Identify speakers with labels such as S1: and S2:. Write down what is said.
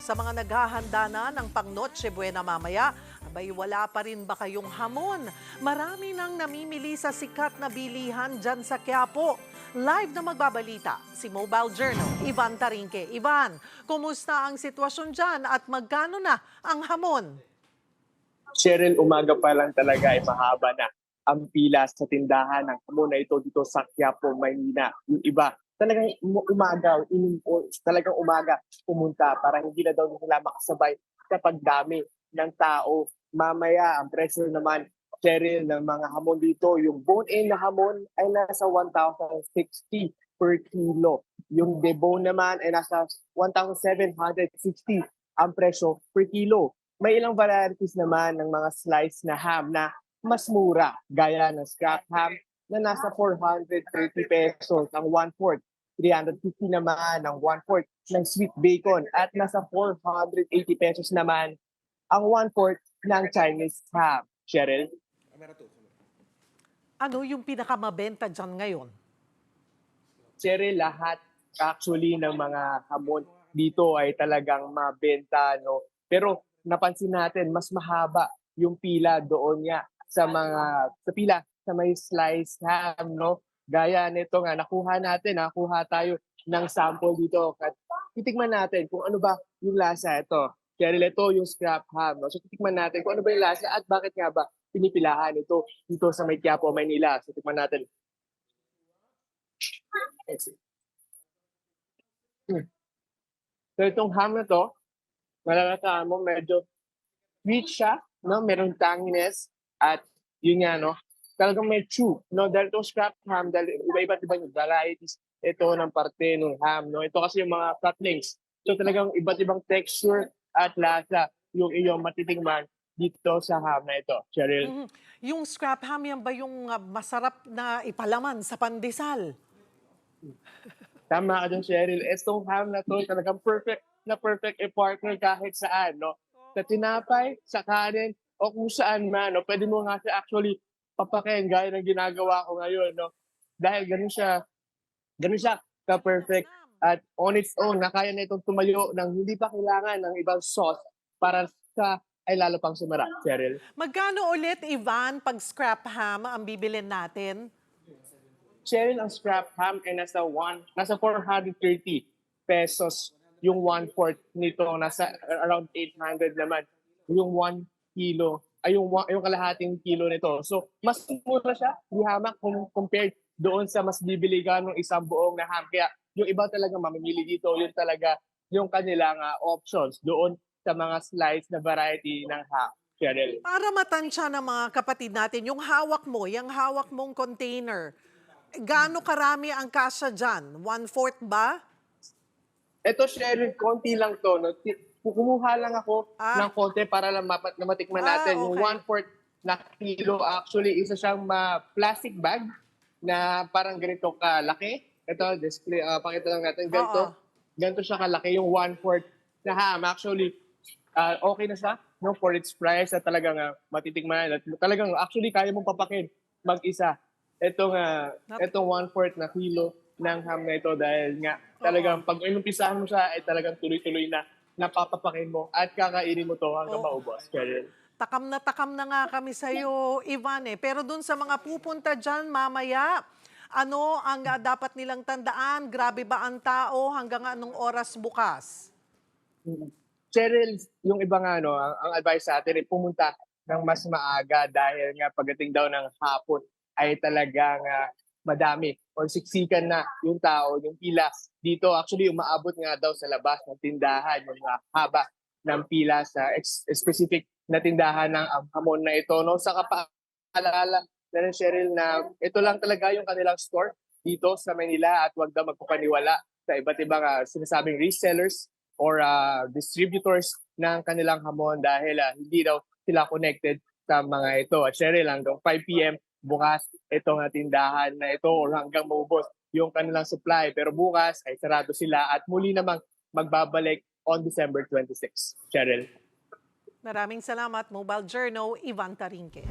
S1: Sa mga naghahanda na ng pang-Noche Buena mamaya, abay wala pa rin ba kayong hamon? Marami nang namimili sa sikat na bilihan dyan sa Quiapo. Live na magbabalita si Mobile Journal, Ivan Tarinque. Ivan, kumusta ang sitwasyon dyan at magkano na ang hamon?
S2: Cheryl, umaga pa lang talaga ay mahaba na ang pila sa tindahan ng hamon na ito dito sa Quiapo, Maynila. Yung iba, talagang talagang umaga pumunta para hindi na daw nila makasabay sa pagdami ng tao. Mamaya, ang presyo naman, Cheryl, ng mga hamon dito, yung bone-in na hamon ay nasa 1,060 per kilo. Yung debone naman ay nasa 1,760 ang presyo per kilo. May ilang varieties naman ng mga slice na ham na mas mura, gaya ng scrap ham na nasa 430 pesos ang 1/4. 350 naman ang 1/4 ng sweet bacon at nasa 480 pesos naman ang 1/4 ng Chinese ham. Cheryl?
S1: Ano yung pinakamabenta dyan ngayon?
S2: Cheryl, lahat actually ng mga hamon dito ay talagang mabenta, no? Pero napansin natin mas mahaba yung pila doon nga sa pila sa may slice ham, no? Gaya nito nga nakuha tayo ng sample dito at titikman natin kung ano ba yung lasa ito. Cheryl, ito yung scrap ham, no? So titikman natin kung ano ba yung lasa at bakit nga ba pinipilahan ito dito sa may Quiapo, Maynila. So tikman natin. So itong ham na to, malalasahan mo medyo sweet siya, no? Merong tanginess at yun nga, no? Talagang may chew, no? Dahil itong scrap ham, dahil iba-iba't iba yung varieties ito ng parte ng ham, no? Ito kasi yung mga cutlings. So talagang iba't ibang texture at lasa yung iyong matitingman dito sa ham na ito, Cheryl.
S1: Yung scrap ham, yan ba yung masarap na ipalaman sa pandesal?
S2: Tama ka dun, Cheryl. Itong ham na to talagang perfect i-partner kahit saan, no? Sa tinapay, sa kanin, o kung saan man, no? Pwede mo nga siya actually papakin gaya ng ginagawa ko ngayon, no? Dahil ganun siya ka-perfect. At on its own, na kaya na itong tumayo ng hindi pa kailangan ng ibang sauce para sa ay lalo pang sumarap, Cheryl.
S1: Magkano ulit, Ivan, pag scrap ham ang bibilin natin?
S2: Cheryl, ang scrap ham ay nasa 430 pesos yung 1/4 nito, nasa around 800 naman yung 1 kilo, ay yung kalahating kilo nito. So, mas mura siya, di hamak compared doon sa mas bibili ka ng isang buong na ham. Kaya yung iba talaga mamimili dito, yun talaga yung kanilang options doon sa mga slice na variety ng ham. Cheryl.
S1: Para matansya ng mga kapatid natin, yung hawak mong container, gaano karami ang kasya dyan? 1/4 ba?
S2: Ito, Cheryl, konti lang to. No? Kumuha lang ako ng konti para lang na matikman natin. Yung
S1: Okay.
S2: 1/4 na kilo, actually, isa siyang plastic bag na parang ganito kalaki. Ito, display, pakita lang natin.
S1: Oo.
S2: Ganito siya kalaki, yung 1/4 na ham. Actually, okay na siya, no, for its price at talagang matitikman. At talagang, actually, kaya mong papakin mag-isa. Itong 1/4 na kilo ng ham na ito dahil nga talagang pag inumpisahan mo siya ay talagang tuloy-tuloy na napapapakin mo at kakainin mo to hanggang
S1: Oo.
S2: maubos. Cheryl.
S1: Takam na nga kami sa'yo, Ivan eh. Pero dun sa mga pupunta dyan mamaya, ano ang dapat nilang tandaan? Grabe ba ang tao? Hanggang anong oras bukas?
S2: Mm. Cheryl, yung iba nga, no, ang advice sa atin ay pumunta ng mas maaga dahil nga pagdating daw ng hapon ay talagang madami or siksikan na yung tao, yung pila dito. Actually, umaabot nga daw sa labas ng tindahan yung haba ng pila sa specific na tindahan ng hamon na ito. No? Sa kapaalala na rin, Cheryl, na ito lang talaga yung kanilang store dito sa Manila at huwag daw magpapaniwala sa iba't ibang sinasabing resellers or distributors ng kanilang hamon dahil hindi daw sila connected sa mga ito. At Cheryl, hanggang 5 p.m. bukas itong tindahan na ito or hanggang maubos yung kanilang supply. Pero bukas ay sarado sila at muli namang magbabalik on December 26. Cheryl.
S1: Maraming salamat, Mobile Journal, Ivan Tarinque.